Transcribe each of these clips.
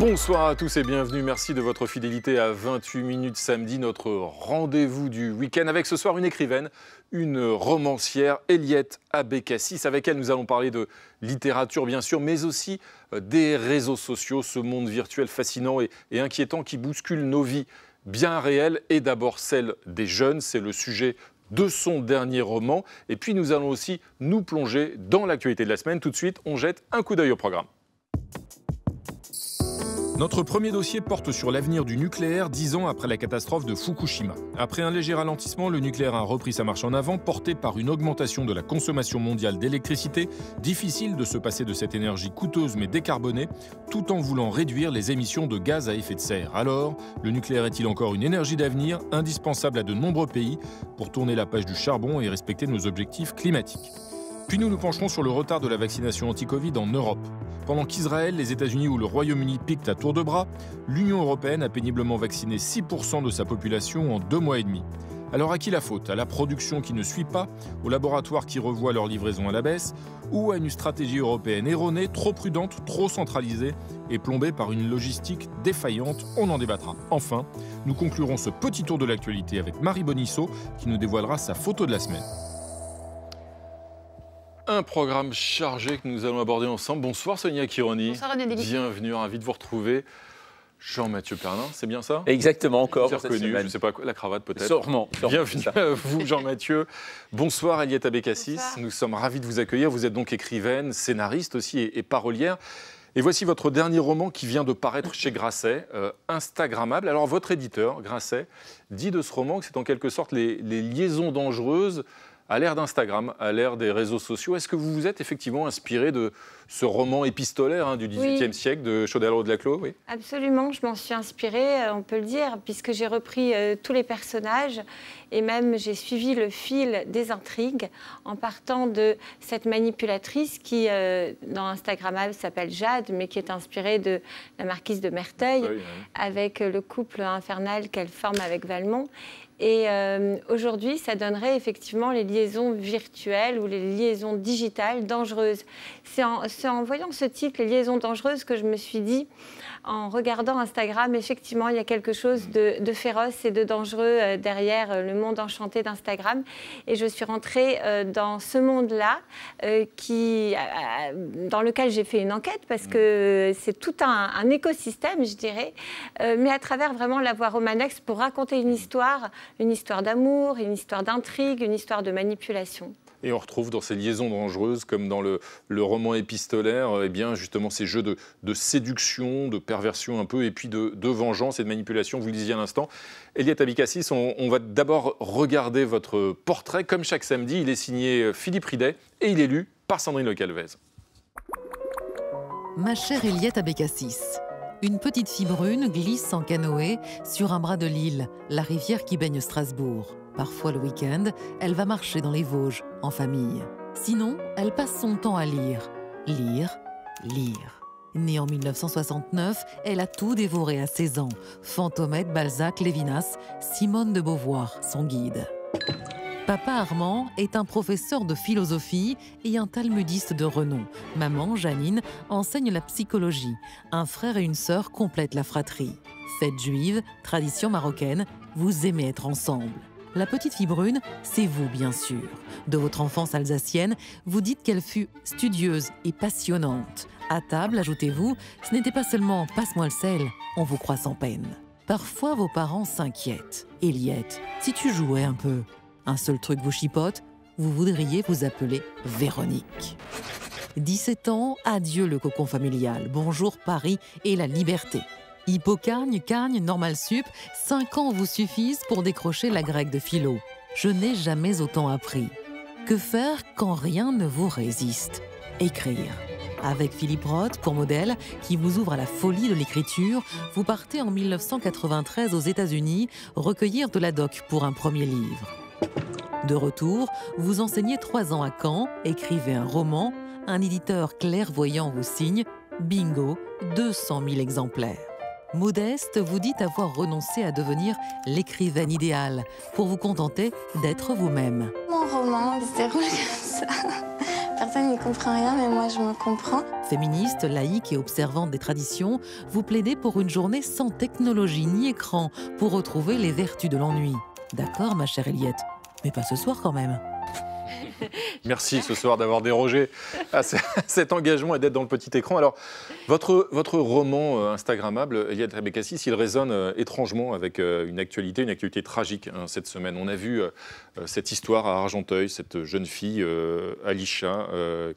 Bonsoir à tous et bienvenue. Merci de votre fidélité à 28 minutes samedi, notre rendez-vous du week-end avec ce soir une écrivaine, une romancière, Eliette Abécassis. Avec elle, nous allons parler de littérature bien sûr, mais aussi des réseaux sociaux, ce monde virtuel fascinant et inquiétant qui bouscule nos vies bien réelles et d'abord celle des jeunes. C'est le sujet de son dernier roman. Et puis nous allons aussi nous plonger dans l'actualité de la semaine. Tout de suite, on jette un coup d'œil au programme. Notre premier dossier porte sur l'avenir du nucléaire 10 ans après la catastrophe de Fukushima. Après un léger ralentissement, le nucléaire a repris sa marche en avant, porté par une augmentation de la consommation mondiale d'électricité. Difficile de se passer de cette énergie coûteuse mais décarbonée, tout en voulant réduire les émissions de gaz à effet de serre. Alors, le nucléaire est-il encore une énergie d'avenir, indispensable à de nombreux pays pour tourner la page du charbon et respecter nos objectifs climatiques ? Puis nous nous pencherons sur le retard de la vaccination anti-Covid en Europe. Pendant qu'Israël, les États-Unis ou le Royaume-Uni piquent à tour de bras, l'Union européenne a péniblement vacciné 6% de sa population en 2 mois et demi. Alors à qui la faute ? À la production qui ne suit pas, aux laboratoires qui revoient leur livraison à la baisse, ou à une stratégie européenne erronée, trop prudente, trop centralisée et plombée par une logistique défaillante ? On en débattra. Enfin, nous conclurons ce petit tour de l'actualité avec Marie Bonisseau qui nous dévoilera sa photo de la semaine. Un programme chargé que nous allons aborder ensemble. Bonsoir Sonia Kironi. Bonsoir René Dely. Bienvenue, ravi de vous retrouver. Jean-Mathieu Perlin, c'est bien ça ? Exactement, encore. J'ai reconnu, je ne sais pas, la cravate peut-être. Sûrement. Bienvenue à vous Jean-Mathieu. Bonsoir Eliette Abécassis. Bonsoir. Nous sommes ravis de vous accueillir. Vous êtes donc écrivaine, scénariste aussi et parolière. Et voici votre dernier roman qui vient de paraître chez Grasset, Instagrammable. Alors votre éditeur, Grasset, dit de ce roman que c'est en quelque sorte les liaisons dangereuses à l'ère d'Instagram, à l'ère des réseaux sociaux. Est-ce que vous vous êtes effectivement inspiré de ce roman épistolaire du XVIIIe siècle de Chaudelot-de-Laclos ? Oui. Absolument, je m'en suis inspirée, on peut le dire, puisque j'ai repris tous les personnages et même j'ai suivi le fil des intrigues en partant de cette manipulatrice qui, dans Instagrammable, s'appelle Jade, mais qui est inspirée de la marquise de Merteuil, avec le couple infernal qu'elle forme avec Valmont. Et aujourd'hui, ça donnerait effectivement les liaisons virtuelles ou les liaisons digitales dangereuses. C'est en voyant ce titre, les liaisons dangereuses, que je me suis dit, en regardant Instagram, effectivement, il y a quelque chose de féroce et de dangereux derrière le monde enchanté d'Instagram. Et je suis rentrée dans ce monde-là, dans lequel j'ai fait une enquête, parce que c'est tout un écosystème, je dirais, mais à travers vraiment la voie romanesque pour raconter une histoire d'amour, une histoire d'intrigue, une histoire de manipulation. Et on retrouve dans ces liaisons dangereuses, comme dans le roman épistolaire, eh bien justement ces jeux de séduction, de perversion un peu, et puis de vengeance et de manipulation, vous le disiez à l'instant. Eliette Abécassis, on va d'abord regarder votre portrait. Comme chaque samedi, il est signé Philippe Ridet et il est lu par Sandrine Le Calvez. Ma chère Eliette Abécassis, une petite fille brune glisse en canoë sur un bras de l'Isle, la rivière qui baigne Strasbourg. Parfois le week-end, elle va marcher dans les Vosges, en famille. Sinon, elle passe son temps à lire. Lire, lire. Née en 1969, elle a tout dévoré à 16 ans. Fantomette, Balzac, Lévinas, Simone de Beauvoir, son guide. Papa Armand est un professeur de philosophie et un talmudiste de renom. Maman, Janine, enseigne la psychologie. Un frère et une sœur complètent la fratrie. Fête juive, tradition marocaine, vous aimez être ensemble. La petite fille brune, c'est vous, bien sûr. De votre enfance alsacienne, vous dites qu'elle fut studieuse et passionnante. À table, ajoutez-vous, ce n'était pas seulement « passe-moi le sel », on vous croit sans peine. Parfois, vos parents s'inquiètent. « Eliette, si tu jouais un peu ?» Un seul truc vous chipote, vous voudriez vous appeler Véronique. 17 ans, adieu le cocon familial, bonjour Paris et la liberté. Hippocagne, Cagne, Normal Sup, 5 ans vous suffisent pour décrocher la grecque de philo. Je n'ai jamais autant appris. Que faire quand rien ne vous résiste ? Écrire. Avec Philippe Roth pour modèle, qui vous ouvre à la folie de l'écriture, vous partez en 1993 aux États-Unis recueillir de la doc pour un premier livre. De retour, vous enseignez 3 ans à Caen, écrivez un roman, un éditeur clairvoyant vous signe, bingo, 200 000 exemplaires. Modeste, vous dites avoir renoncé à devenir l'écrivaine idéale pour vous contenter d'être vous-même. Mon roman se déroule comme ça. personne n'y comprend rien, mais moi je me comprends. Féministe, laïque et observante des traditions, vous plaidez pour une journée sans technologie ni écran pour retrouver les vertus de l'ennui. D'accord, ma chère Eliette, mais pas ce soir quand même. Merci ce soir d'avoir dérogé à cet engagement et d'être dans le petit écran. Alors, votre roman Instagrammable, Eliette Abécassis, il résonne étrangement avec une actualité tragique cette semaine. On a vu cette histoire à Argenteuil, cette jeune fille, Alisha,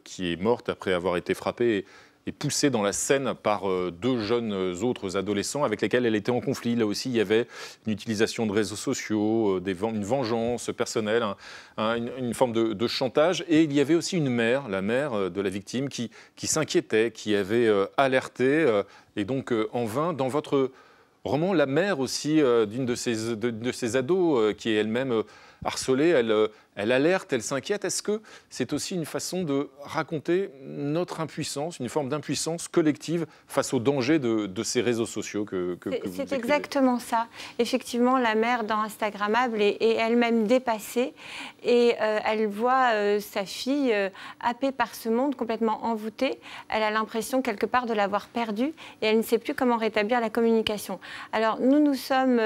qui est morte après avoir été frappée et poussée dans la Seine par deux jeunes autres adolescents avec lesquels elle était en conflit. Là aussi, il y avait une utilisation de réseaux sociaux, une vengeance personnelle, une forme de chantage. Et il y avait aussi une mère, la mère de la victime, qui s'inquiétait, qui avait alerté. Et donc, en vain, dans votre roman, la mère aussi d'une de ces ados qui est elle-même harcelée, elle alerte, elle s'inquiète. Est-ce que c'est aussi une façon de raconter notre impuissance, une forme d'impuissance collective face au danger de ces réseaux sociaux que vous décrivez ? C'est exactement ça. Effectivement, la mère dans Instagrammable est elle-même dépassée et elle voit sa fille happée par ce monde, complètement envoûtée. Elle a l'impression quelque part de l'avoir perdue et elle ne sait plus comment rétablir la communication. Alors nous sommes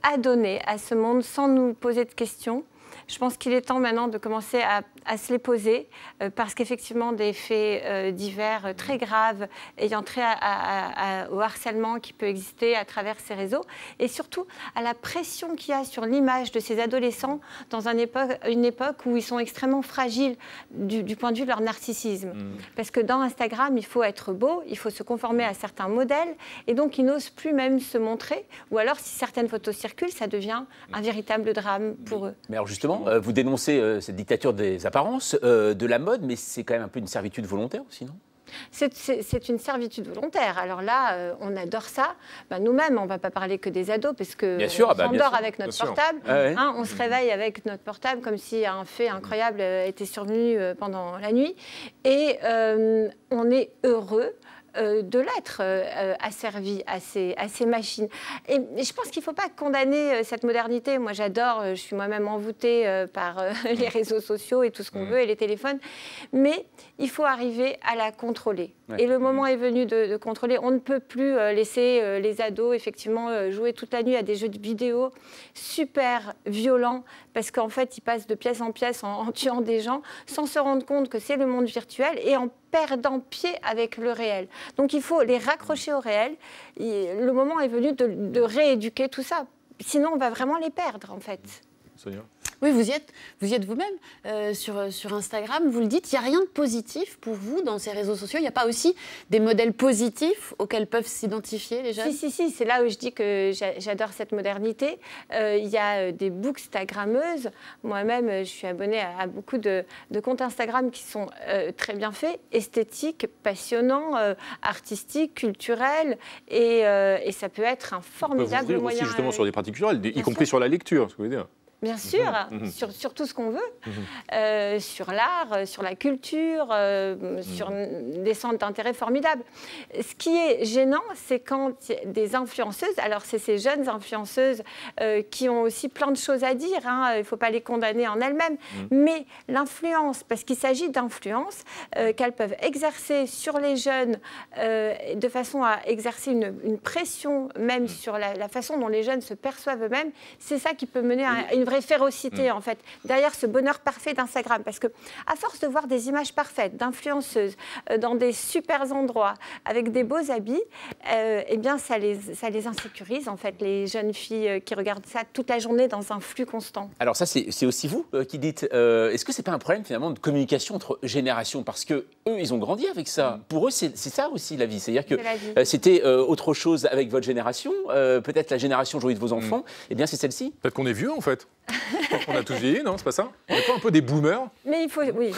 adonnés à ce monde sans nous poser de questions. Je pense qu'il est temps maintenant de commencer à se les poser parce qu'effectivement des faits divers très graves ayant trait au harcèlement qui peut exister à travers ces réseaux et surtout à la pression qu'il y a sur l'image de ces adolescents dans une époque où ils sont extrêmement fragiles du point de vue de leur narcissisme. Parce que dans Instagram, il faut être beau, il faut se conformer à certains modèles et donc ils n'osent plus même se montrer ou alors si certaines photos circulent, ça devient un véritable drame pour eux. Mais alors justement, vous dénoncez cette dictature des apparences, de la mode, mais c'est quand même un peu une servitude volontaire aussi, non ? C'est une servitude volontaire. Alors là, on adore ça. Nous-mêmes, on ne va pas parler que des ados, parce qu'on s'endort avec notre portable. On se réveille avec notre portable, comme si un fait incroyable était survenu pendant la nuit. Et on est heureux de l'être asservi à ces machines. Et je pense qu'il ne faut pas condamner cette modernité. Moi, j'adore, je suis moi-même envoûtée par les réseaux sociaux et tout ce qu'on veut, et les téléphones. Mais il faut arriver à la contrôler. Ouais. Et le moment est venu de contrôler. On ne peut plus laisser les ados, effectivement, jouer toute la nuit à des jeux de vidéo super violents, parce qu'en fait, ils passent de pièce en pièce en tuant des gens, sans se rendre compte que c'est le monde virtuel, et en perdant pied avec le réel. Donc il faut les raccrocher au réel. Le moment est venu de rééduquer tout ça. Sinon, on va vraiment les perdre, en fait. Sonia ? Oui, vous y êtes vous-même sur Instagram. Vous le dites, il n'y a rien de positif pour vous dans ces réseaux sociaux. Il n'y a pas aussi des modèles positifs auxquels peuvent s'identifier les jeunes ? Si, c'est là où je dis que j'adore cette modernité. Il y a des bookstagrammeuses. Moi-même, je suis abonnée à beaucoup de comptes Instagram qui sont très bien faits, esthétiques, passionnants, artistiques, culturels. Et ça peut être un formidable moyen. Aussi justement sur des pratiques culturelles, y compris sur la lecture, ce que vous voulez dire. Bien sûr, sur tout ce qu'on veut, sur l'art, sur la culture, sur des centres d'intérêt formidables. Ce qui est gênant, c'est quand des influenceuses, alors c'est ces jeunes influenceuses qui ont aussi plein de choses à dire, il ne faut pas les condamner en elles-mêmes, mais l'influence, parce qu'il s'agit d'influence qu'elles peuvent exercer sur les jeunes de façon à exercer une pression même sur la façon dont les jeunes se perçoivent eux-mêmes, c'est ça qui peut mener à une vraie férocité, en fait, derrière ce bonheur parfait d'Instagram. Parce que, à force de voir des images parfaites d'influenceuses dans des super endroits, avec des beaux habits, eh bien, ça les insécurise, en fait, les jeunes filles qui regardent ça toute la journée dans un flux constant. Alors ça, c'est aussi vous qui dites, est-ce que c'est pas un problème, finalement, de communication entre générations ? Parce que eux, ils ont grandi avec ça. Pour eux, c'est ça aussi, la vie. C'est-à-dire que c'était autre chose avec votre génération, peut-être la génération aujourd'hui de vos enfants, eh bien, c'est celle-ci. Peut-être qu'on est vieux, en fait. On a tous vieilli, non? C'est pas ça? On n'est pas un peu des boomers? Mais il faut, oui.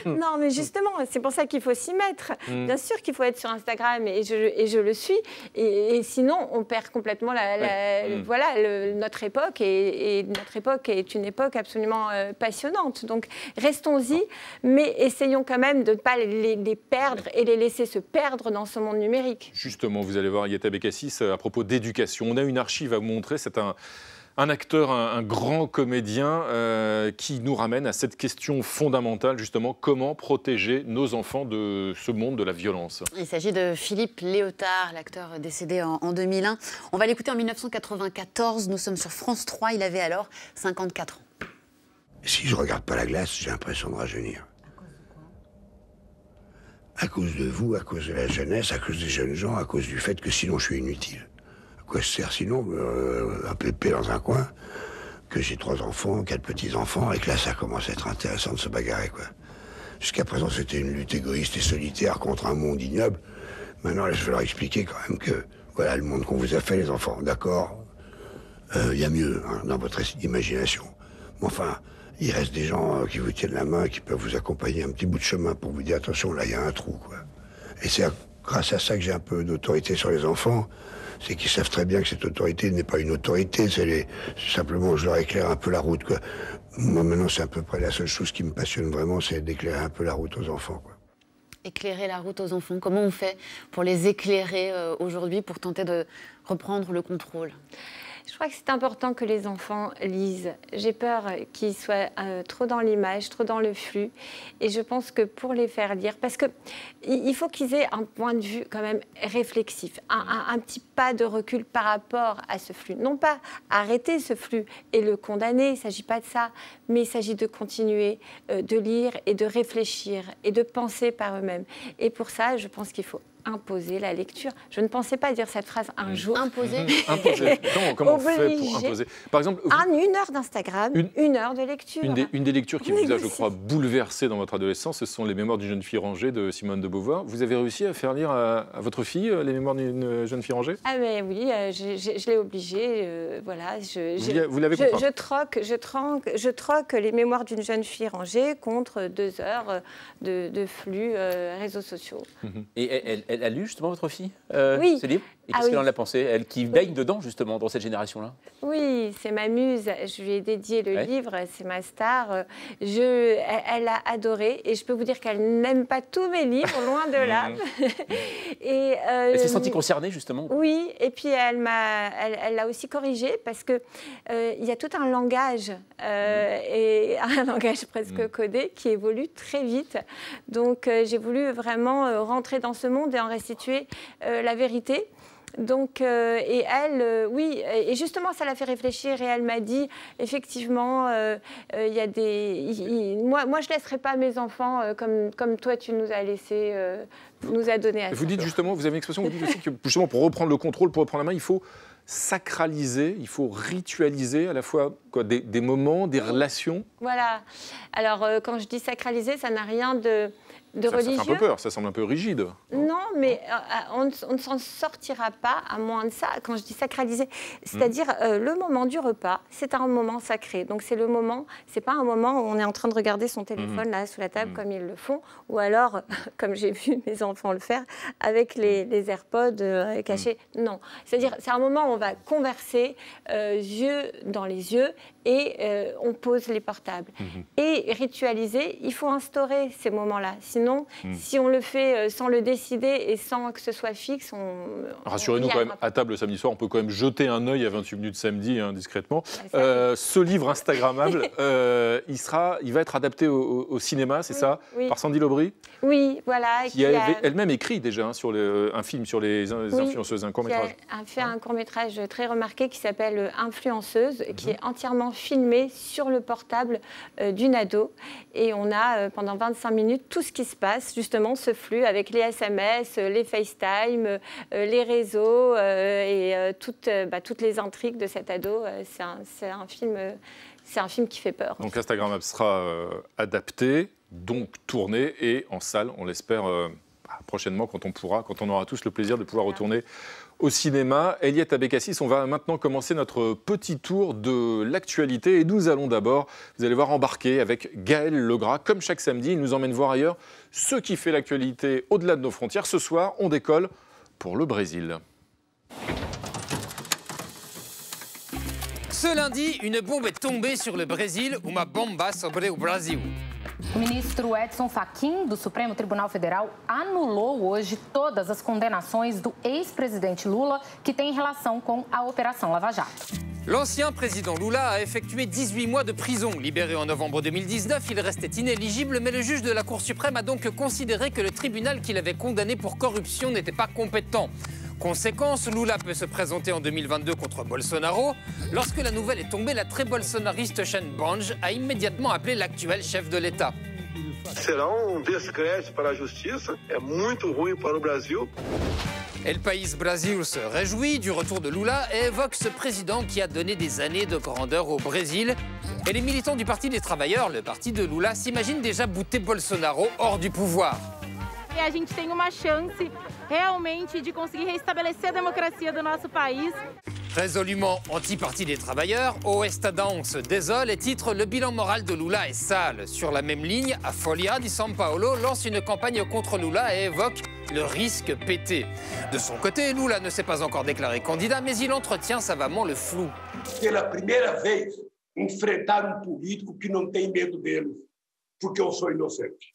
Non, mais justement, c'est pour ça qu'il faut s'y mettre. Bien sûr qu'il faut être sur Instagram, et je le suis. Et sinon, on perd complètement notre époque. Et notre époque est une époque absolument passionnante. Donc, restons-y, mais essayons quand même de ne pas les perdre et les laisser se perdre dans ce monde numérique. Justement, vous allez voir, Eliette Abécassis, à propos d'éducation. On a une archive à vous montrer. C'est Un acteur, un grand comédien qui nous ramène à cette question fondamentale, justement, comment protéger nos enfants de ce monde de la violence. Il s'agit de Philippe Léotard, l'acteur décédé en 2001. On va l'écouter en 1994, nous sommes sur France 3, il avait alors 54 ans. Si je regarde pas la glace, j'ai l'impression de rajeunir. À cause de vous, à cause de la jeunesse, à cause des jeunes gens, à cause du fait que sinon je suis inutile. À quoi je sers sinon un pépé dans un coin, que j'ai 3 enfants, 4 petits-enfants, et que là ça commence à être intéressant de se bagarrer, quoi. Jusqu'à présent c'était une lutte égoïste et solitaire contre un monde ignoble. Maintenant je vais leur expliquer quand même que voilà le monde qu'on vous a fait les enfants, d'accord, il y a mieux hein, dans votre imagination. Mais enfin, il reste des gens qui vous tiennent la main, qui peuvent vous accompagner un petit bout de chemin pour vous dire attention là il y a un trou, quoi. Et c'est grâce à ça que j'ai un peu d'autorité sur les enfants. C'est qu'ils savent très bien que cette autorité n'est pas une autorité, c'est simplement je leur éclaire un peu la route, quoi. Moi maintenant c'est à peu près la seule chose qui me passionne vraiment, c'est d'éclairer un peu la route aux enfants, quoi. Éclairer la route aux enfants, comment on fait pour les éclairer aujourd'hui, pour tenter de reprendre le contrôle ? Je crois que c'est important que les enfants lisent. J'ai peur qu'ils soient trop dans l'image, trop dans le flux. Et je pense que pour les faire lire, parce qu'il faut qu'ils aient un point de vue quand même réflexif, un petit pas de recul par rapport à ce flux. Non pas arrêter ce flux et le condamner, il ne s'agit pas de ça, mais il s'agit de continuer de lire et de réfléchir et de penser par eux-mêmes. Et pour ça, je pense qu'il faut imposer la lecture. Je ne pensais pas dire cette phrase un jour. Imposer. Imposer. Comment on fait pour imposer? Par exemple, une heure d'Instagram, une heure de lecture. Une des lectures qui vous a, je crois, bouleversé dans votre adolescence, ce sont les Mémoires d'une jeune fille rangée de Simone de Beauvoir. Vous avez réussi à faire lire à votre fille les Mémoires d'une jeune fille rangée? Ah mais oui, je l'ai obligée. Voilà, vous l'avez compris. Je troque les Mémoires d'une jeune fille rangée contre 2 heures de flux réseaux sociaux. Et elle a lu justement votre fille oui. ce livre? Et qu'est-ce qu'elle en a pensé? Elle qui baigne dedans justement, dans cette génération-là. Oui, c'est ma muse. Je lui ai dédié le livre, c'est ma star. Elle a adoré et je peux vous dire qu'elle n'aime pas tous mes livres, loin de là. Elle s'est sentie concernée justement? Oui, et puis elle l'a aussi corrigé parce qu'il y a tout un langage, et un langage presque codé qui évolue très vite. Donc j'ai voulu vraiment rentrer dans ce monde et en restituer la vérité. Donc, et elle, oui, et justement, ça l'a fait réfléchir et elle m'a dit, effectivement, il y a des... Moi, je ne laisserai pas mes enfants comme toi, tu nous as laissé, nous a donné à ça. Vous dites justement, vous avez une expression, vous dites aussi que justement, pour reprendre le contrôle, pour reprendre la main, il faut sacraliser, il faut ritualiser à la fois des moments, des relations. Voilà. Alors, quand je dis sacraliser, ça n'a rien de religieux. Ça fait un peu peur, ça semble un peu rigide. Non, mais on ne s'en sortira pas à moins de ça. Quand je dis sacraliser, c'est-à-dire le moment du repas, c'est un moment sacré. Donc c'est le moment, c'est pas un moment où on est en train de regarder son téléphone là sous la table comme ils le font, ou alors comme j'ai vu mes enfants le faire avec les AirPods cachés. Non, c'est-à-dire c'est un moment où on va converser yeux dans les yeux et on pose les portables. Et ritualiser, il faut instaurer ces moments-là. Sinon, si on le fait sans le décider et sans que ce soit fixe, rassurez-nous quand même, à table le samedi soir, on peut quand même jeter un œil à 28 minutes samedi, discrètement. Ce livre Instagrammable, il va être adapté au cinéma, c'est ça, par Sandy Lobry? Oui, voilà. Qui avait elle-même écrit déjà sur un film sur les influenceuses, un court-métrage. Qui a fait un court-métrage très remarqué qui s'appelle Influenceuse, qui est entièrement filmé sur le portable d'une ado. Et on a pendant 25 minutes tout ce qui se passe, justement, ce flux avec les SMS, les FaceTime, les réseaux et toutes les intrigues de cet ado. C'est un film qui fait peur. Donc Instagram sera adapté, donc tourné et en salle, on l'espère prochainement quand on aura tous le plaisir de pouvoir retourner au cinéma. Eliette Abécassis, on va maintenant commencer notre petit tour de l'actualité et nous allons d'abord, vous allez voir, embarquer avec Gaël Legras. Comme chaque samedi, il nous emmène voir ailleurs ce qui fait l'actualité au-delà de nos frontières. Ce soir, on décolle pour le Brésil. Ce lundi, une bombe est tombée sur le Brésil, uma bomba sobre o Brasil. O ministro Edson Fachin, do Supremo Tribunal Federal, anulou hoje todas as condenações do ex-presidente Lula que tem relação com a Operação Lava Jato. L'ancien président Lula a effectué 18 mois de prison. Libéré en novembre 2019, il restait inéligible, mais le juge de la Cour suprême a donc considéré que le tribunal qui l'avait condamné pour corruption n'était pas compétent. Conséquence, Lula peut se présenter en 2022 contre Bolsonaro. Lorsque la nouvelle est tombée, la très bolsonariste Shane Bonge a immédiatement appelé l'actuel chef de l'État. Será descrédito para a justiça, é muito ruim para o Brasil. El País Brasil se réjouit du retour de Lula et évoque ce président qui a donné des années de grandeur au Brésil. Et les militants du Parti des Travailleurs, le parti de Lula, s'imaginent déjà bouter Bolsonaro hors du pouvoir. E a gente tem uma chance realmente de conseguir restabelecer a democracia do nosso país. Résolument anti-Parti des Travailleurs, O Estadão se désole et titre « Le bilan moral de Lula est sale ». Sur la même ligne, A Folha de São Paulo lance une campagne contre Lula et évoque le risque pété. De son côté, Lula ne s'est pas encore déclaré candidat, mais il entretient savamment le flou. Pela primeira vez, enfrentar político que não tem medo dele, porque eu sou inocente.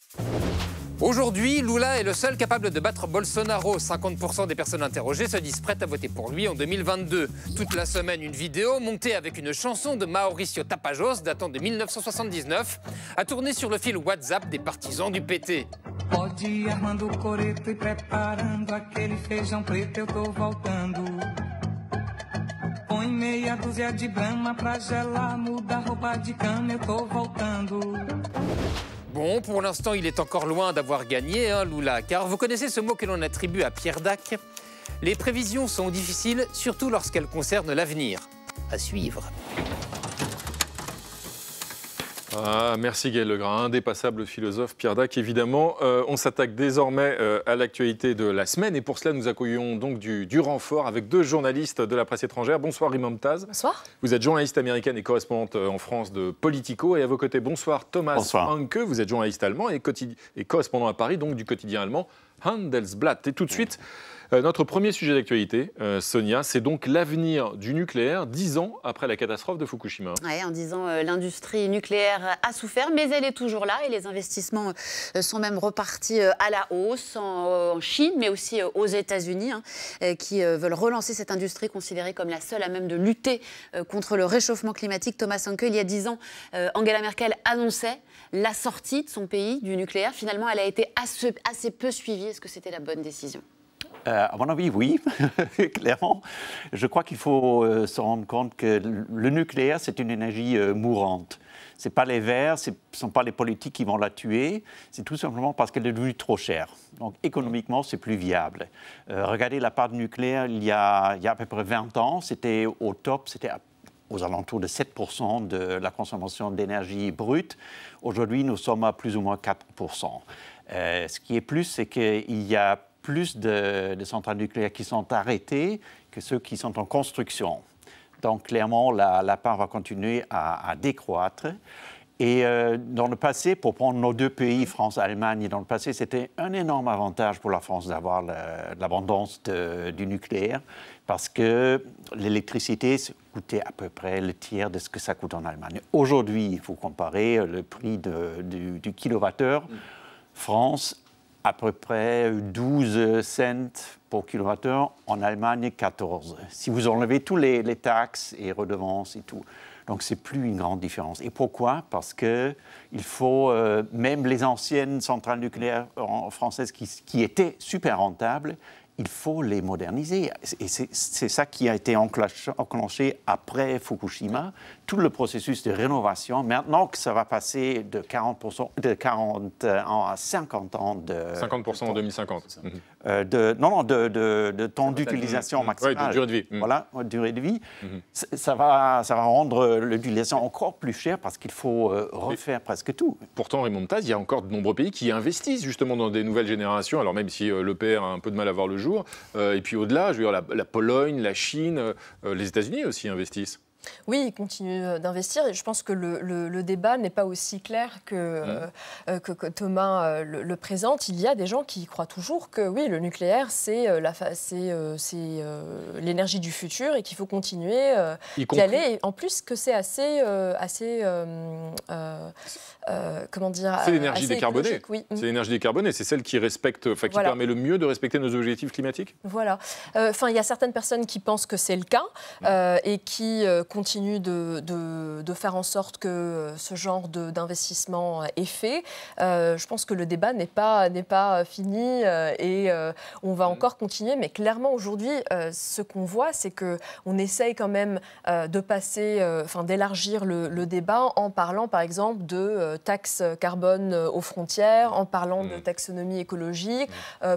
Aujourd'hui, Lula est le seul capable de battre Bolsonaro. 50% des personnes interrogées se disent prêtes à voter pour lui en 2022. Toute la semaine, une vidéo montée avec une chanson de Mauricio Tapajós datant de 1979 a tourné sur le fil WhatsApp des partisans du PT. Pode ir armando o coreto e preparando aquele feijão preto, eu tô voltando. Põe meia dúzia de brama pra gelar, muda a roupa de cama, eu tô voltando. Bon, pour l'instant, il est encore loin d'avoir gagné, hein, Lula, car vous connaissez ce mot que l'on attribue à Pierre Dac. Les prévisions sont difficiles, surtout lorsqu'elles concernent l'avenir. À suivre. Ah, merci Gaël Legras, indépassable philosophe Pierre Dac, évidemment. On s'attaque désormais à l'actualité de la semaine et pour cela nous accueillons donc du renfort avec deux journalistes de la presse étrangère. Bonsoir Rima Momtaz. Bonsoir. Vous êtes journaliste américaine et correspondante en France de Politico et à vos côtés, bonsoir Thomas Hanke. Vous êtes journaliste allemand et correspondant à Paris donc du quotidien allemand Handelsblatt. Et tout de suite, notre premier sujet d'actualité, Sonia, c'est donc l'avenir du nucléaire 10 ans après la catastrophe de Fukushima. Ouais, en 10 ans, l'industrie nucléaire a souffert, mais elle est toujours là et les investissements sont même repartis à la hausse en Chine, mais aussi aux États-Unis, qui veulent relancer cette industrie considérée comme la seule à même de lutter contre le réchauffement climatique. Thomas Hanke, il y a 10 ans, Angela Merkel annonçait la sortie de son pays du nucléaire. Finalement, elle a été assez peu suivie. Est-ce que c'était la bonne décision ? À mon avis, oui, clairement. Je crois qu'il faut se rendre compte que le nucléaire, c'est une énergie mourante. Ce n'est pas les Verts, ce ne sont pas les politiques qui vont la tuer, c'est tout simplement parce qu'elle est devenue trop chère. Donc économiquement, c'est plus viable. Regardez la part du nucléaire, il y a à peu près 20 ans, c'était au top, c'était aux alentours de 7% de la consommation d'énergie brute. Aujourd'hui, nous sommes à plus ou moins 4%. Ce qui est plus, c'est qu'il y a plus de centrales nucléaires qui sont arrêtées que ceux qui sont en construction. Donc, clairement, la part va continuer à décroître. Et dans le passé, pour prendre nos deux pays, France et Allemagne, dans le passé, c'était un énorme avantage pour la France d'avoir l'abondance du nucléaire parce que l'électricité coûtait à peu près le tiers de ce que ça coûte en Allemagne. Aujourd'hui, il faut comparer le prix du kilowattheure. France, à peu près 12 cents pour kilowattheure, en Allemagne 14. Si vous enlevez tous les taxes et redevances et tout, donc c'est plus une grande différence. Et pourquoi ? Parce que il faut, même les anciennes centrales nucléaires françaises qui étaient super rentables, il faut les moderniser. Et c'est ça qui a été enclenché après Fukushima, tout le processus de rénovation. Maintenant que ça va passer de 40 ans à 50 ans de... 50% en 2050. De temps d'utilisation maximale. Oui, de durée de vie. Voilà, durée de vie. Ça va rendre l'utilisation encore plus chère parce qu'il faut refaire presque tout. Pourtant, Rima Momtaz, il y a encore de nombreux pays qui investissent justement dans des nouvelles générations, alors même si l'EPR a un peu de mal à voir le jour. Et puis au-delà, je veux dire, la Pologne, la Chine, les États-Unis aussi investissent. Oui, ils continuent d'investir et je pense que le débat n'est pas aussi clair que Thomas le présente. Il y a des gens qui croient toujours que oui, le nucléaire, c'est l'énergie du futur et qu'il faut continuer d'y aller. Et en plus, que c'est comment dire, c'est l'énergie décarbonée. Oui. C'est l'énergie décarbonée, c'est celle qui respecte, qui permet le mieux de respecter nos objectifs climatiques. Voilà. Il y a certaines personnes qui pensent que c'est le cas et qui continue de faire en sorte que ce genre d'investissement est fait. Je pense que le débat n'est pas fini et on va encore continuer. Mais clairement, aujourd'hui, ce qu'on voit, c'est qu'on essaye quand même de passer, d'élargir le débat en parlant, par exemple, de taxes carbone aux frontières, en parlant de taxonomie écologique,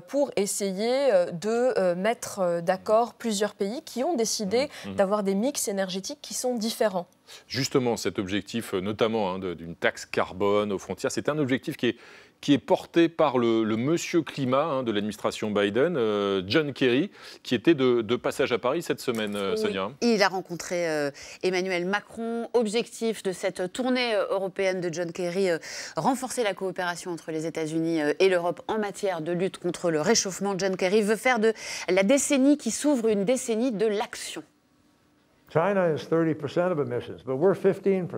pour essayer de mettre d'accord plusieurs pays qui ont décidé d'avoir des mix énergétiques qui sont différents. Justement, cet objectif, notamment d'une taxe carbone aux frontières, c'est un objectif qui est porté par le monsieur climat de l'administration Biden, John Kerry, qui était de passage à Paris cette semaine, Sonia. Il a rencontré Emmanuel Macron. Objectif de cette tournée européenne de John Kerry, renforcer la coopération entre les États-Unis et l'Europe en matière de lutte contre le réchauffement. John Kerry veut faire de la décennie qui s'ouvre une décennie de l'action. China is 30% of emissions, but we're 15%.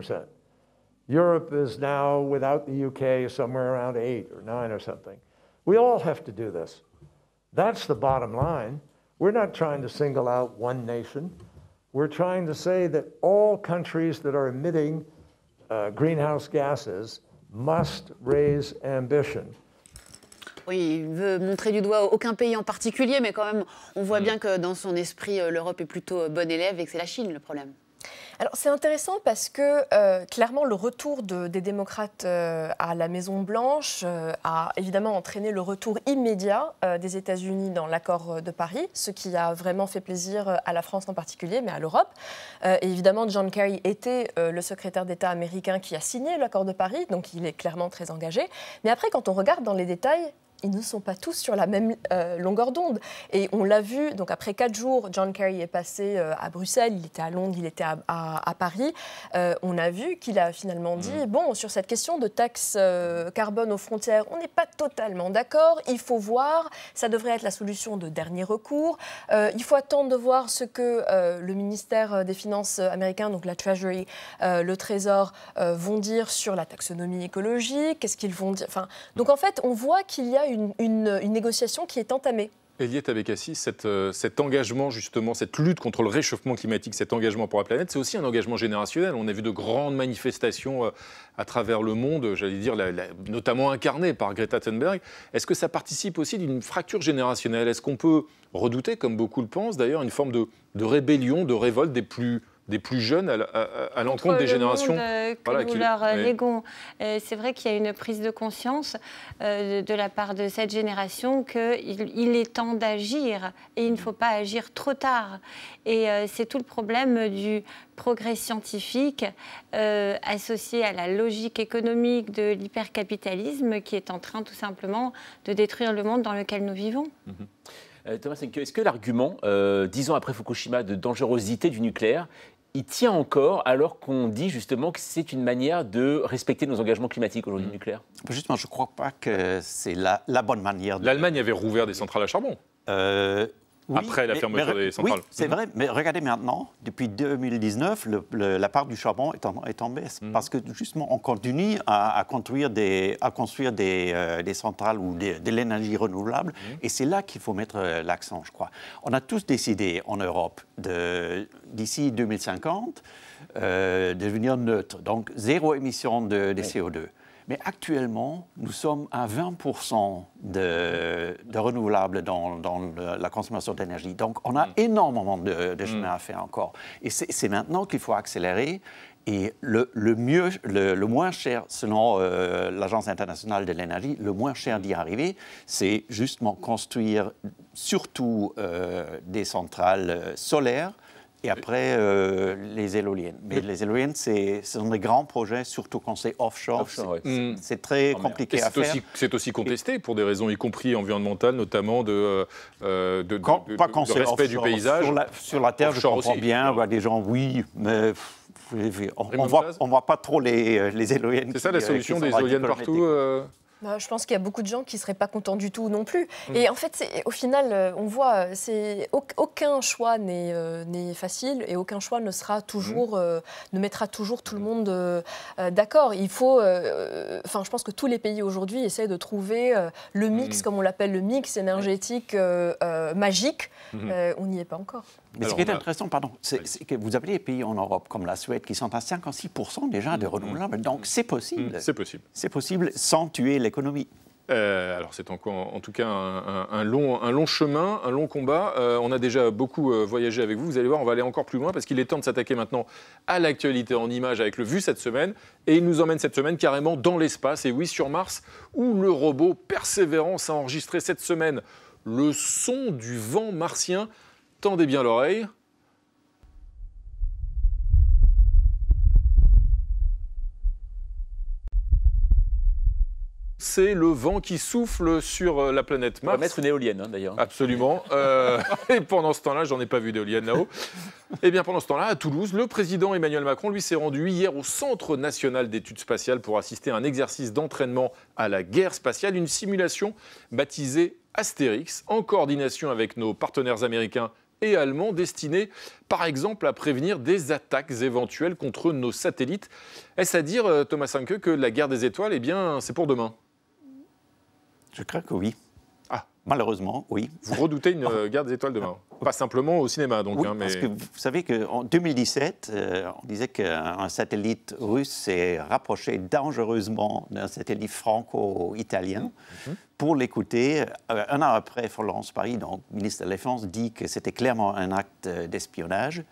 Europe is now, without the UK, somewhere around 8 or 9 or something. We all have to do this. That's the bottom line. We're not trying to single out one nation. We're trying to say that all countries that are emitting greenhouse gases must raise ambition. Oui, il veut montrer du doigt aucun pays en particulier, mais quand même, on voit bien que dans son esprit, l'Europe est plutôt bon élève et que c'est la Chine le problème. Alors c'est intéressant parce que clairement le retour des démocrates à la Maison-Blanche a évidemment entraîné le retour immédiat des États-Unis dans l'accord de Paris, ce qui a vraiment fait plaisir à la France en particulier, mais à l'Europe. Et évidemment, John Kerry était le secrétaire d'État américain qui a signé l'accord de Paris, donc il est clairement très engagé. Mais après, quand on regarde dans les détails, ils ne sont pas tous sur la même longueur d'onde. Et on l'a vu, donc après 4 jours, John Kerry est passé à Bruxelles, il était à Londres, il était à Paris. On a vu qu'il a finalement dit, bon, sur cette question de taxe carbone aux frontières, on n'est pas totalement d'accord, il faut voir, ça devrait être la solution de dernier recours. Il faut attendre de voir ce que le ministère des Finances américain, donc la Treasury, le Trésor, vont dire sur la taxonomie écologique, qu'est-ce qu'ils vont dire. Enfin, donc en fait, on voit qu'il y a une négociation qui est entamée. Eliette Abekassi, cet engagement, justement, cette lutte contre le réchauffement climatique, cet engagement pour la planète, c'est aussi un engagement générationnel. On a vu de grandes manifestations à travers le monde, j'allais dire, notamment incarnées par Greta Thunberg. Est-ce que ça participe aussi d'une fracture générationnelle? Est-ce qu'on peut redouter, comme beaucoup le pensent d'ailleurs, une forme de rébellion, de révolte des plus jeunes à l'encontre des générations que nous leur léguons. C'est vrai qu'il y a une prise de conscience de la part de cette génération qu'il est temps d'agir et il ne faut pas agir trop tard. Et c'est tout le problème du progrès scientifique associé à la logique économique de l'hypercapitalisme qui est en train tout simplement de détruire le monde dans lequel nous vivons. Thomas Senke, est-ce que l'argument, 10 ans après Fukushima, de dangerosité du nucléaire, il tient encore alors qu'on dit justement que c'est une manière de respecter nos engagements climatiques aujourd'hui nucléaires? Justement, je ne crois pas que c'est la bonne manière. L'Allemagne avait rouvert des centrales à charbon. Oui, après la fermeture des centrales. Oui, c'est vrai, mais regardez maintenant, depuis 2019, la part du charbon est en baisse. Parce que justement, on continue à construire des centrales ou de l'énergie renouvelable. Et c'est là qu'il faut mettre l'accent, je crois. On a tous décidé en Europe, d'ici 2050, de devenir neutre. Donc, zéro émission de CO2. Mais actuellement, nous sommes à 20% de renouvelables dans la consommation d'énergie. Donc, on a énormément de chemin à faire encore. Et c'est maintenant qu'il faut accélérer. Et le moins cher, selon l'Agence internationale de l'énergie, le moins cher d'y arriver, c'est justement construire surtout des centrales solaires. Et après, les éoliennes. Mais les éoliennes, ce sont des grands projets, surtout quand c'est offshore. C'est très compliqué à faire. C'est aussi contesté pour des raisons, y compris environnementales, notamment de respect du paysage. Sur la Terre, je comprends bien, on voit des gens, oui, mais on ne voit pas trop les éoliennes. C'est ça la solution des éoliennes partout Je pense qu'il y a beaucoup de gens qui ne seraient pas contents du tout non plus. Et en fait, au final, on voit, aucun choix n'est facile et aucun choix ne sera toujours, ne mettra toujours tout le monde d'accord. Il faut, je pense que tous les pays aujourd'hui essaient de trouver le mix, comme on l'appelle, le mix énergétique magique. On n'y est pas encore. Mais ce qui est intéressant, pardon, c'est que vous avez des pays en Europe comme la Suède qui sont à 56% déjà de renouvelables. Donc c'est possible. C'est possible. C'est possible sans tuer l'économie. Alors c'est en tout cas un long chemin, un long combat. On a déjà beaucoup voyagé avec vous. Vous allez voir, on va aller encore plus loin parce qu'il est temps de s'attaquer maintenant à l'actualité en images avec le Vu cette semaine. Et il nous emmène cette semaine carrément dans l'espace. Et oui, sur Mars, où le robot Perseverance a enregistré cette semaine le son du vent martien. Tendez bien l'oreille. C'est le vent qui souffle sur la planète Mars. On va mettre une éolienne, d'ailleurs. Absolument. Et pendant ce temps-là, j'en ai pas vu d'éolienne là-haut. Et bien pendant ce temps-là, à Toulouse, le président Emmanuel Macron, lui, s'est rendu hier au Centre national d'études spatiales pour assister à un exercice d'entraînement à la guerre spatiale, une simulation baptisée Astérix, en coordination avec nos partenaires américains et allemands, destinée par exemple à prévenir des attaques éventuelles contre nos satellites. Est-ce à dire, Thomas Sanke, que la guerre des étoiles, eh bien, c'est pour demain ? Je crois que oui. Ah. Malheureusement, oui. Vous redoutez une guerre des étoiles demain ? Pas simplement au cinéma, donc. Oui, mais... parce que vous savez qu'en 2017, on disait qu'un satellite russe s'est rapproché dangereusement d'un satellite franco-italien. Pour l'écouter, un an après, Florence Parly, donc ministre de la Défense, dit que c'était clairement un acte d'espionnage.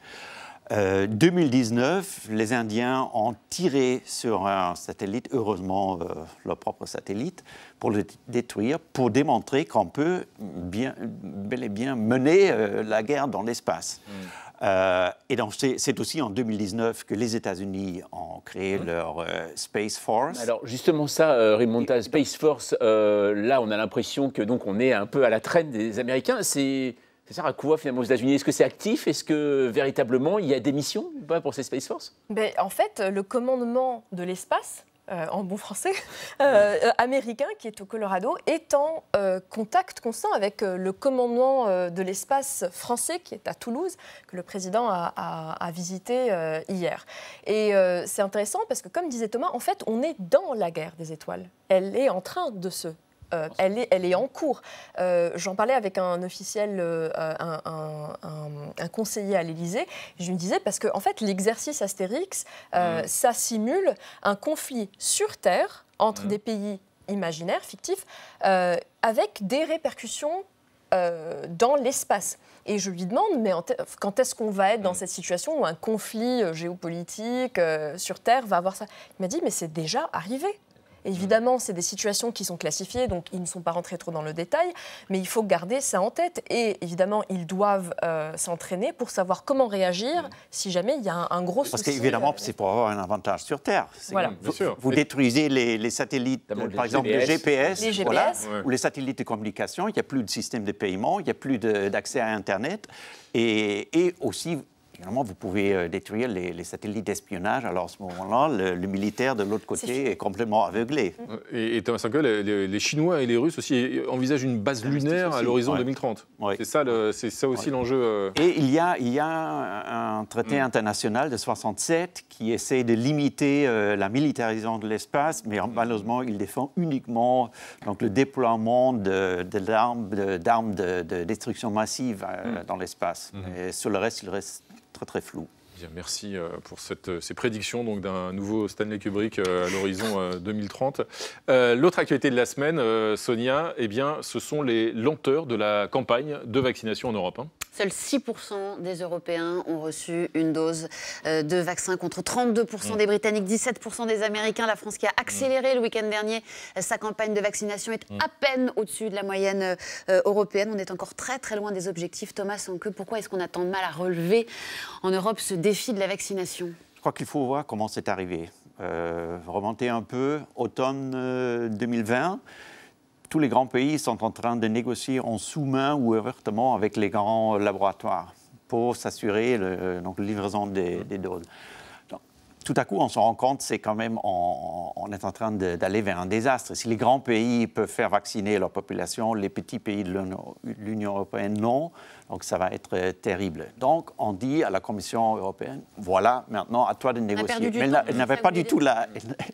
2019, les Indiens ont tiré sur un satellite, heureusement leur propre satellite, pour le détruire, pour démontrer qu'on peut bel et bien mener la guerre dans l'espace. Et donc c'est aussi en 2019 que les États-Unis ont créé leur Space Force. Alors justement ça, Rimonta, Space Force, là on a l'impression que donc on est un peu à la traîne des Américains. Ça sert à quoi finalement aux États-Unis? Est-ce que c'est actif? Est-ce que véritablement il y a des missions ou pas pour ces Space Force? En fait, le commandement de l'espace, en bon français, américain, qui est au Colorado, est en contact constant avec le commandement de l'espace français, qui est à Toulouse, que le président a visité hier. Et c'est intéressant parce que, comme disait Thomas, en fait, on est dans la guerre des étoiles. Elle est en train de se... elle est en cours. J'en parlais avec un officiel, un conseiller à l'Élysée. Je lui disais, parce qu'en fait, l'exercice Astérix, ça simule un conflit sur Terre entre des pays imaginaires, fictifs, avec des répercussions dans l'espace. Et je lui demande, mais quand est-ce qu'on va être dans cette situation où un conflit géopolitique sur Terre va avoir ça? Il m'a dit, mais c'est déjà arrivé. Évidemment, c'est des situations qui sont classifiées, donc ils ne sont pas rentrés trop dans le détail, mais il faut garder ça en tête. Et évidemment, ils doivent s'entraîner pour savoir comment réagir si jamais il y a un gros souci. Parce qu'évidemment, c'est pour avoir un avantage sur Terre. Voilà. Vous détruisez les satellites, par exemple le GPS, voilà, ou les satellites de communication, il n'y a plus de système de paiement, il n'y a plus d'accès à Internet. Et aussi... Évidemment, vous pouvez détruire les satellites d'espionnage. Alors, à ce moment-là, le militaire de l'autre côté est complètement aveuglé. Et Thomas Sanke, les Chinois et les Russes aussi envisagent une base lunaire à l'horizon 2030. Ouais. C'est ça aussi l'enjeu. Et il y a un traité international de 1967 qui essaie de limiter la militarisation de l'espace, mais malheureusement, il défend uniquement donc, le déploiement d'armes de destruction massive dans l'espace. Et sur le reste, il reste très flou. Bien, merci pour ces prédictions donc, d'un nouveau Stanley Kubrick à l'horizon 2030. L'autre actualité de la semaine, Sonia, eh bien, ce sont les lenteurs de la campagne de vaccination en Europe. Seuls 6% des Européens ont reçu une dose de vaccin contre 32% des Britanniques, 17% des Américains. La France qui a accéléré le week-end dernier sa campagne de vaccination est à peine au-dessus de la moyenne européenne. On est encore très loin des objectifs. Thomas Sanke, pourquoi est-ce qu'on a tant de mal à relever en Europe ce défi de la vaccination? Je crois qu'il faut voir comment c'est arrivé. Remonter un peu, automne 2020. Tous les grands pays sont en train de négocier en sous-main ou ouvertement avec les grands laboratoires pour s'assurer la livraison des doses. Donc, tout à coup, on se rend compte c'est quand même on est en train d'aller vers un désastre. Si les grands pays peuvent faire vacciner leur population, les petits pays de l'Union européenne non. Donc ça va être terrible. Donc on dit à la Commission européenne, voilà, maintenant à toi de négocier. Mais elle n'avait pas du tout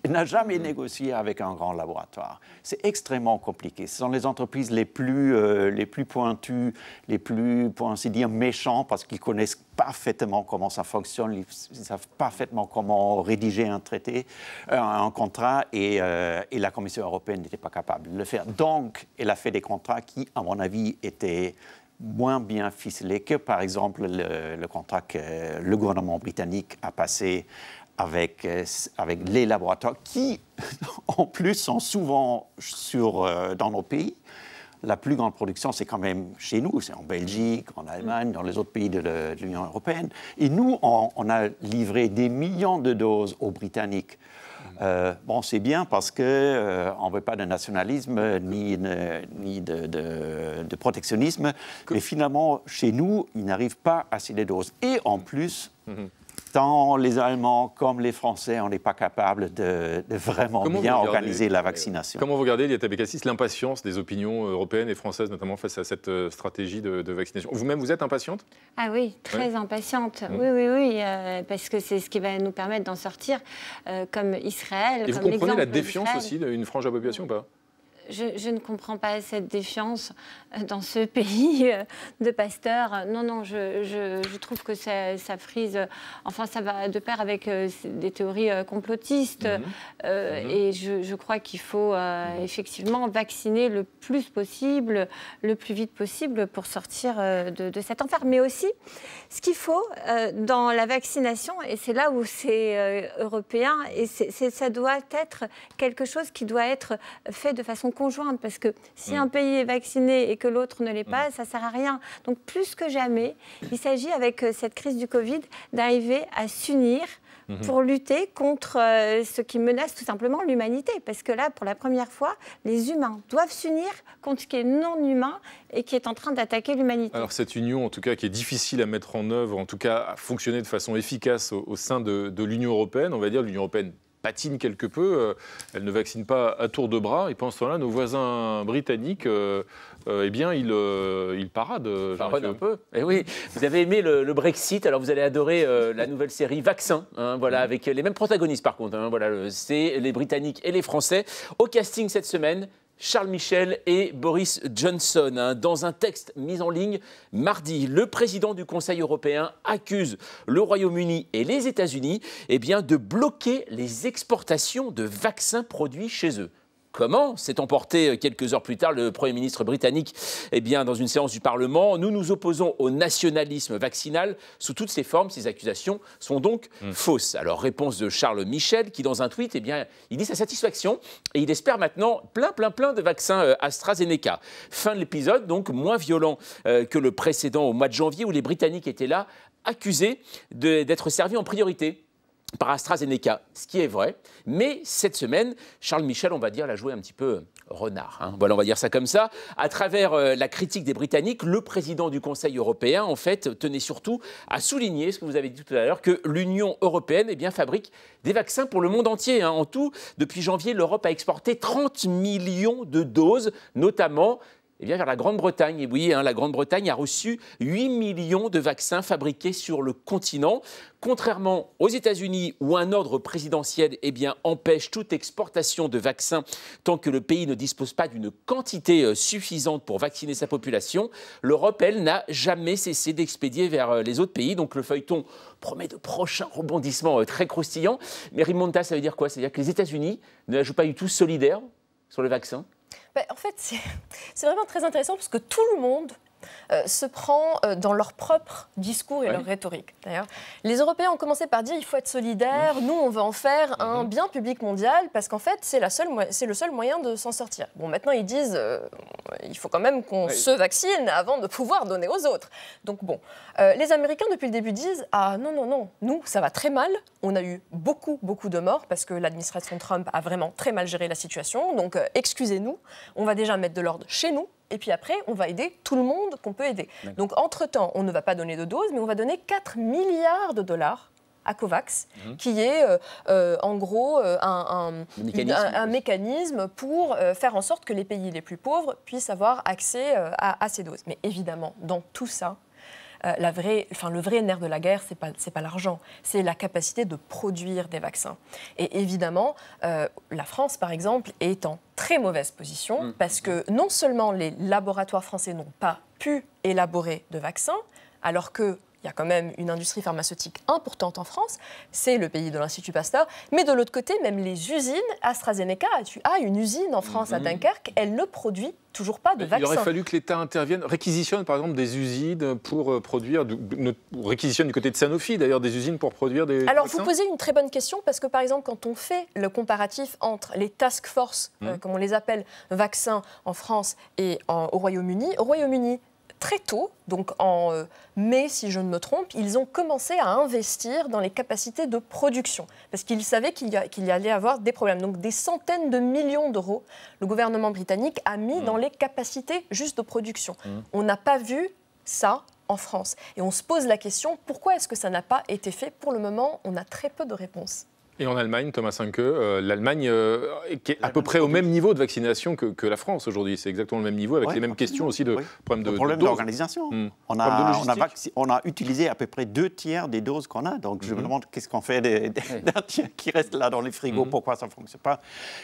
elle n'a jamais négocié avec un grand laboratoire. C'est extrêmement compliqué. Ce sont les entreprises les plus pointues, les plus, pour ainsi dire, méchants, parce qu'ils connaissent parfaitement comment ça fonctionne, ils savent parfaitement comment rédiger un traité, un contrat, et la Commission européenne n'était pas capable de le faire. Donc, elle a fait des contrats qui, à mon avis, étaient moins bien ficelés que, par exemple, le contrat que le gouvernement britannique a passé avec les laboratoires qui, en plus, sont souvent dans nos pays. La plus grande production, c'est quand même chez nous, c'est en Belgique, en Allemagne, dans les autres pays de l'Union européenne. Et nous, on a livré des millions de doses aux Britanniques. Bon, c'est bien parce qu'on ne veut pas de nationalisme ni de protectionnisme, mais finalement, chez nous, ils n'arrivent pas assez de doses. Et en plus, tant les Allemands comme les Français, on n'est pas capable de vraiment bien organiser la vaccination. Comment vous regardez, Lieta Bekkassis, l'impatience des opinions européennes et françaises, notamment face à cette stratégie de vaccination? Vous-même, vous êtes impatiente? Ah oui, très impatiente. Oui, parce que c'est ce qui va nous permettre d'en sortir, comme Israël. Et vous comprenez la défiance aussi d'une frange de la population ou pas? Je ne comprends pas cette défiance dans ce pays de pasteurs. Non, je trouve que ça frise. Enfin, ça va de pair avec des théories complotistes. Et je crois qu'il faut effectivement vacciner le plus possible, le plus vite possible pour sortir de cet enfer. Mais aussi, ce qu'il faut dans la vaccination, et c'est là où c'est européen, et ça doit être quelque chose qui doit être fait de façon conjointe, parce que si un pays est vacciné et que l'autre ne l'est pas, ça ne sert à rien. Donc plus que jamais, il s'agit avec cette crise du Covid d'arriver à s'unir pour lutter contre ce qui menace tout simplement l'humanité. Parce que là, pour la première fois, les humains doivent s'unir contre ce qui est non humain et qui est en train d'attaquer l'humanité. Alors cette union, en tout cas, qui est difficile à mettre en œuvre, en tout cas à fonctionner de façon efficace au sein de l'Union européenne, on va dire l'Union européenne patine quelque peu, elle ne vaccine pas à tour de bras, et pendant ce temps-là, nos voisins britanniques, eh bien, ils paradent. Un peu. Et oui, vous avez aimé le Brexit, alors vous allez adorer la nouvelle série Vaccin, voilà, avec les mêmes protagonistes par contre, voilà, c'est les Britanniques et les Français. Au casting cette semaine, Charles Michel et Boris Johnson. Dans un texte mis en ligne mardi, le président du Conseil européen accuse le Royaume-Uni et les États-Unis de bloquer les exportations de vaccins produits chez eux. Comment s'est emporté quelques heures plus tard le Premier ministre britannique dans une séance du Parlement? Nous nous opposons au nationalisme vaccinal sous toutes ses formes. Ces accusations sont donc fausses. Alors, réponse de Charles Michel qui, dans un tweet, il dit sa satisfaction et il espère maintenant plein de vaccins AstraZeneca. Fin de l'épisode, donc moins violent que le précédent au mois de janvier où les Britanniques étaient là, accusés d'être servis en priorité par AstraZeneca, ce qui est vrai. Mais cette semaine, Charles Michel, on va dire, l'a joué un petit peu renard. Voilà, on va dire ça comme ça. À travers la critique des Britanniques, le président du Conseil européen, en fait, tenait surtout à souligner ce que vous avez dit tout à l'heure, que l'Union européenne fabrique des vaccins pour le monde entier. En tout, depuis janvier, l'Europe a exporté 30 millions de doses, notamment vers la Grande-Bretagne. Et oui, la Grande-Bretagne a reçu 8 millions de vaccins fabriqués sur le continent. Contrairement aux États-Unis, où un ordre présidentiel empêche toute exportation de vaccins tant que le pays ne dispose pas d'une quantité suffisante pour vacciner sa population, l'Europe, elle, n'a jamais cessé d'expédier vers les autres pays. Donc le feuilleton promet de prochains rebondissements très croustillants. Mais Rimonta, ça veut dire quoi? Ça veut dire que les États-Unis ne jouent pas du tout solidaires sur le vaccin? En fait, c'est vraiment très intéressant parce que tout le monde se prend dans leur propre discours et leur rhétorique. D'ailleurs, les Européens ont commencé par dire il faut être solidaire, nous on veut en faire un bien public mondial parce qu'en fait c'est le seul moyen de s'en sortir. Bon, maintenant ils disent il faut quand même qu'on se vaccine avant de pouvoir donner aux autres. Donc bon, les Américains depuis le début disent ah non, nous ça va très mal, on a eu beaucoup de morts parce que l'administration Trump a vraiment très mal géré la situation, donc excusez-nous, on va déjà mettre de l'ordre chez nous. Et puis après, on va aider tout le monde qu'on peut aider. Donc, entre-temps, on ne va pas donner de doses, mais on va donner 4 milliards de dollars COVAX, qui est en gros un mécanisme pour faire en sorte que les pays les plus pauvres puissent avoir accès à ces doses. Mais évidemment, dans tout ça, le vrai nerf de la guerre, c'est pas l'argent, c'est la capacité de produire des vaccins. Et évidemment, la France, par exemple, est en très mauvaise position parce que non seulement les laboratoires français n'ont pas pu élaborer de vaccins, alors que il y a quand même une industrie pharmaceutique importante en France, c'est le pays de l'Institut Pasteur. Mais de l'autre côté, même les usines, AstraZeneca a une usine en France à Dunkerque, elle ne produit toujours pas de vaccins. Il aurait fallu que l'État intervienne, réquisitionne par exemple des usines pour produire, réquisitionne du côté de Sanofi d'ailleurs des usines pour produire des vaccins. vaccins. Vous posez une très bonne question parce que par exemple quand on fait le comparatif entre les task force, comme on les appelle, vaccins en France et au Royaume-Uni, très tôt, donc en mai si je ne me trompe, ils ont commencé à investir dans les capacités de production parce qu'ils savaient qu'il y allait avoir des problèmes. Donc des centaines de millions d'euros, le gouvernement britannique a mis dans les capacités juste de production. On n'a pas vu ça en France. Et on se pose la question, pourquoi est-ce que ça n'a pas été fait? Pour le moment, on a très peu de réponses. Et en Allemagne, Thomas Seinke, l'Allemagne qui est à peu près au même niveau de vaccination que la France aujourd'hui. C'est exactement le même niveau, avec les mêmes questions aussi de problème d'organisation. On a utilisé à peu près 2/3 des doses qu'on a. Donc je me demande qu'est-ce qu'on fait d'un tiers qui reste là dans les frigos, pourquoi ça ne fonctionne pas.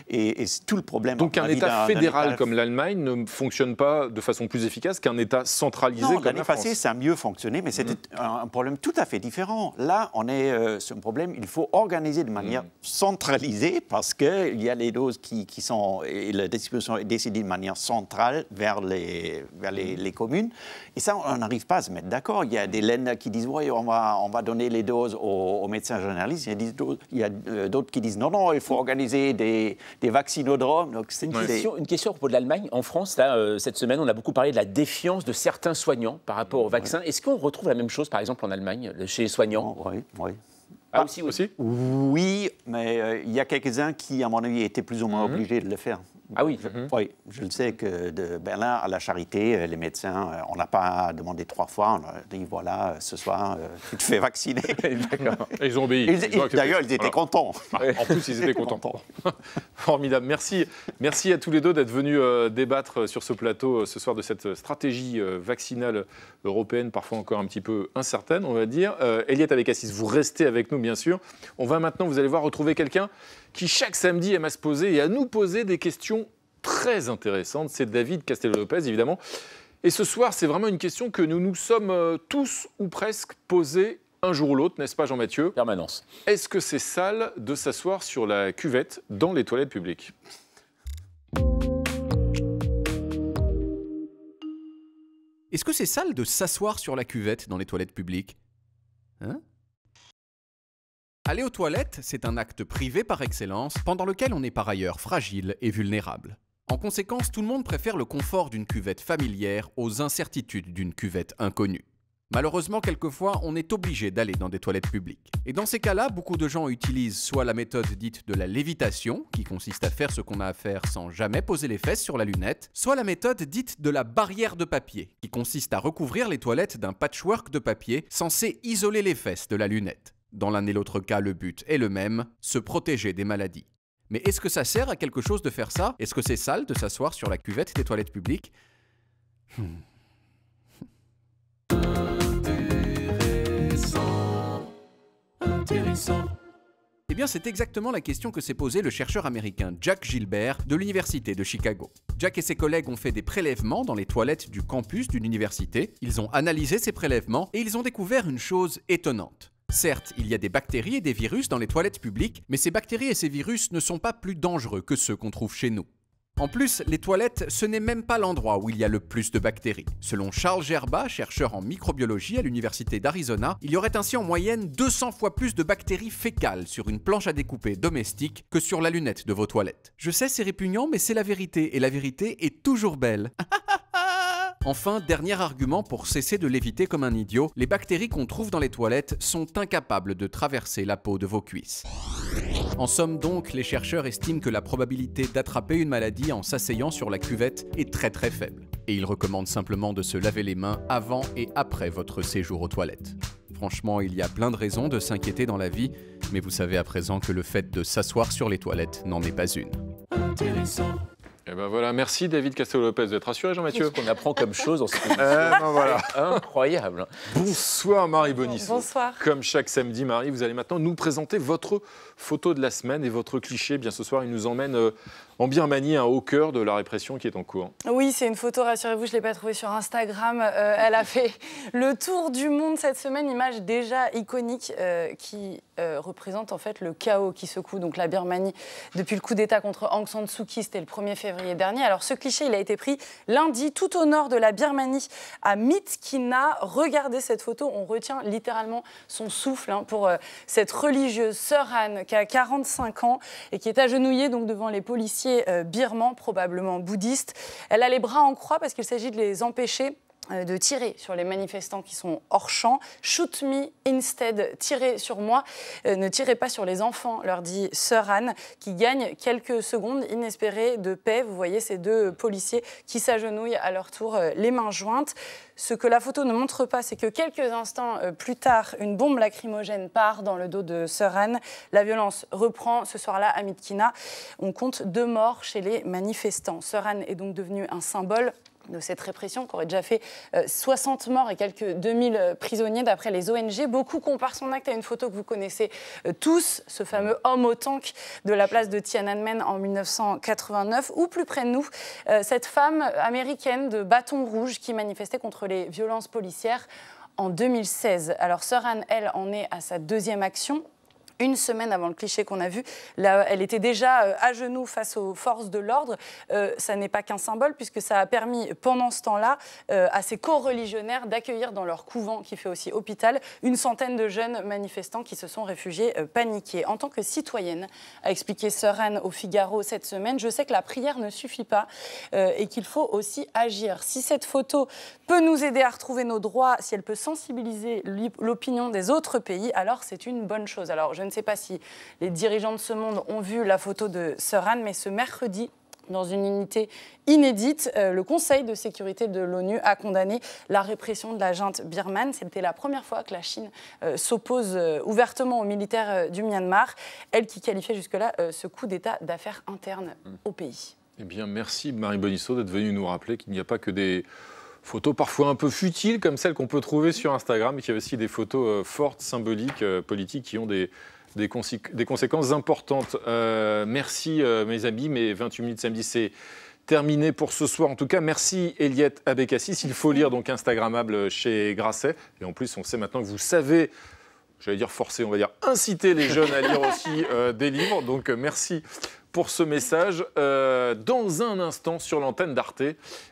Et c'est tout le problème. Donc un État fédéral comme l'Allemagne ne fonctionne pas de façon plus efficace qu'un État centralisé comme la France. L'année passée, ça a mieux fonctionné, mais c'était un problème tout à fait différent. Là, on est sur un problème, il faut organiser de manière centralisée parce qu'il y a les doses qui sont, et la distribution est décidée de manière centrale vers les communes. Et ça, on n'arrive pas à se mettre d'accord. Il y a des Länder qui disent oui, on va donner les doses aux médecins généralistes. Il y a d'autres qui disent non, il faut organiser des vaccinodromes. Donc, c'est une question à propos de l'Allemagne. En France, là, cette semaine, on a beaucoup parlé de la défiance de certains soignants par rapport aux vaccins. Est-ce qu'on retrouve la même chose, par exemple, en Allemagne, chez les soignants? Oui. Ah, aussi Oui, mais il y a quelques-uns qui, à mon avis, étaient plus ou moins obligés de le faire. Ah oui Oui, je le sais que de Berlin à la Charité, les médecins, on n'a pas demandé 3 fois, on a dit voilà, ce soir, tu te fais vacciner. D'accord. Ils ont obéi. D'ailleurs, ils étaient contents. En plus, ils étaient contents. Formidable. Merci à tous les deux d'être venus débattre sur ce plateau ce soir de cette stratégie vaccinale européenne, parfois encore un petit peu incertaine, on va dire. Eliette Abécassis, vous restez avec nous, bien sûr. On va maintenant, vous allez voir, retrouver quelqu'un qui chaque samedi aime à se poser et à nous poser des questions très intéressantes. C'est David Castello-Lopez, évidemment. Et ce soir, c'est vraiment une question que nous nous sommes tous ou presque posés un jour ou l'autre, n'est-ce pas Jean-Mathieu? Permanence. Est-ce que c'est sale de s'asseoir sur la cuvette dans les toilettes publiques? Est-ce que c'est sale de s'asseoir sur la cuvette dans les toilettes publiques? Aller aux toilettes, c'est un acte privé par excellence, pendant lequel on est par ailleurs fragile et vulnérable. En conséquence, tout le monde préfère le confort d'une cuvette familière aux incertitudes d'une cuvette inconnue. Malheureusement, quelquefois, on est obligé d'aller dans des toilettes publiques. Et dans ces cas-là, beaucoup de gens utilisent soit la méthode dite de la lévitation, qui consiste à faire ce qu'on a à faire sans jamais poser les fesses sur la lunette, soit la méthode dite de la barrière de papier, qui consiste à recouvrir les toilettes d'un patchwork de papier censé isoler les fesses de la lunette. Dans l'un et l'autre cas, le but est le même, se protéger des maladies. Mais est-ce que ça sert à quelque chose de faire ça? Est-ce que c'est sale de s'asseoir sur la cuvette des toilettes publiques? Intéressant. Eh bien, c'est exactement la question que s'est posée le chercheur américain Jack Gilbert de l'Université de Chicago. Jack et ses collègues ont fait des prélèvements dans les toilettes du campus d'une université. Ils ont analysé ces prélèvements et ils ont découvert une chose étonnante. Certes, il y a des bactéries et des virus dans les toilettes publiques, mais ces bactéries et ces virus ne sont pas plus dangereux que ceux qu'on trouve chez nous. En plus, les toilettes, ce n'est même pas l'endroit où il y a le plus de bactéries. Selon Charles Gerba, chercheur en microbiologie à l'Université d'Arizona, il y aurait ainsi en moyenne 200 fois plus de bactéries fécales sur une planche à découper domestique que sur la lunette de vos toilettes. Je sais, c'est répugnant, mais c'est la vérité, et la vérité est toujours belle. Enfin, dernier argument pour cesser de léviter comme un idiot, les bactéries qu'on trouve dans les toilettes sont incapables de traverser la peau de vos cuisses. En somme donc, les chercheurs estiment que la probabilité d'attraper une maladie en s'asseyant sur la cuvette est très très faible. Et ils recommandent simplement de se laver les mains avant et après votre séjour aux toilettes. franchement, il y a plein de raisons de s'inquiéter dans la vie, mais vous savez à présent que le fait de s'asseoir sur les toilettes n'en est pas une. Intéressant. Et ben voilà, merci David Castello-Lopez d'être rassuré, Jean-Mathieu. Qu'est-ce qu'on apprend comme chose en ce moment. Voilà. Incroyable. Bonsoir Marie Bonisso. Bonsoir. Comme chaque samedi, Marie, vous allez maintenant nous présenter votre photo de la semaine et votre cliché. Bien ce soir, il nous emmène en Birmanie, au cœur de la répression qui est en cours. Oui, c'est une photo, rassurez-vous, je ne l'ai pas trouvée sur Instagram. Elle a fait le tour du monde cette semaine, image déjà iconique qui représente en fait le chaos qui secoue donc la Birmanie depuis le coup d'État contre Aung San Suu Kyi, c'était le 1er février dernier. Alors ce cliché, il a été pris lundi tout au nord de la Birmanie, à Myitkyina. Regardez cette photo, on retient littéralement son souffle pour cette religieuse Sœur Anne qui a 45 ans et qui est agenouillée donc devant les policiers birmans, probablement bouddhistes. Elle a les bras en croix parce qu'il s'agit de les empêcher de tirer sur les manifestants qui sont hors champ. « Shoot me instead », tirez sur moi, ne tirez pas sur les enfants, leur dit Sœur Anne, qui gagne quelques secondes inespérées de paix. Vous voyez ces deux policiers qui s'agenouillent à leur tour, les mains jointes. Ce que la photo ne montre pas, c'est que quelques instants plus tard, une bombe lacrymogène part dans le dos de Sœur Anne. La violence reprend ce soir-là à Myitkyina. On compte 2 morts chez les manifestants. Sœur Anne est donc devenue un symbole de cette répression qui aurait déjà fait 60 morts et quelques 2000 prisonniers d'après les ONG. Beaucoup comparent son acte à une photo que vous connaissez tous, ce fameux homme au tank de la place de Tiananmen en 1989, ou plus près de nous, cette femme américaine de bâton rouge qui manifestait contre les violences policières en 2016. Alors Sœur Anne, elle, en est à sa 2e action. Une semaine avant le cliché qu'on a vu, là, elle était déjà à genoux face aux forces de l'ordre. Ça n'est pas qu'un symbole, puisque ça a permis, pendant ce temps-là, à ces co-religionnaires d'accueillir dans leur couvent, qui fait aussi hôpital, une centaine de jeunes manifestants qui se sont réfugiés paniqués. En tant que citoyenne, a expliqué Sœur Anne au Figaro cette semaine, je sais que la prière ne suffit pas et qu'il faut aussi agir. Si cette photo peut nous aider à retrouver nos droits, si elle peut sensibiliser l'opinion des autres pays, alors c'est une bonne chose. Alors, je ne sais pas si les dirigeants de ce monde ont vu la photo de Sœur Anne, mais ce mercredi, dans une unité inédite, le Conseil de sécurité de l'ONU a condamné la répression de la junte birmane. C'était la première fois que la Chine s'oppose ouvertement aux militaires du Myanmar, elle qui qualifiait jusque-là ce coup d'État d'affaires internes au pays. Eh bien, merci Marie Bonisso d'être venue nous rappeler qu'il n'y a pas que des photos parfois un peu futiles comme celles qu'on peut trouver sur Instagram, mais qu'il y a aussi des photos fortes, symboliques, politiques qui ont des conséquences importantes. Merci mes amis, mes 28 minutes samedi, c'est terminé pour ce soir. En tout cas, merci Eliette Abécassis. Il faut lire donc Instagrammable chez Grasset. Et en plus, on sait maintenant que vous savez, j'allais dire forcer, on va dire inciter les jeunes à lire aussi des livres. Donc merci pour ce message. Dans un instant, sur l'antenne d'Arte,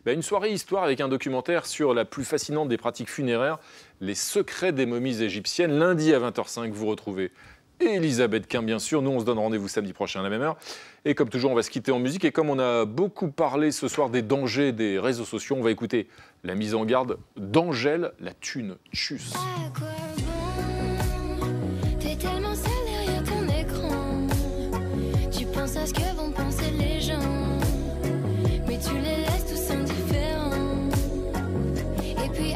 une soirée histoire avec un documentaire sur la plus fascinante des pratiques funéraires, les secrets des momies égyptiennes. Lundi à 20h05, vous retrouvez Elisabeth Quint, bien sûr. Nous, on se donne rendez-vous samedi prochain à la même heure. Et comme toujours, on va se quitter en musique. Et comme on a beaucoup parlé ce soir des dangers des réseaux sociaux, on va écouter la mise en garde d'Angèle, la thune. Tchuss. T'es tellement seul derrière ton écran. Tu penses à ce que vont penser les gens, mais tu les laisses tous indifférents. Et puis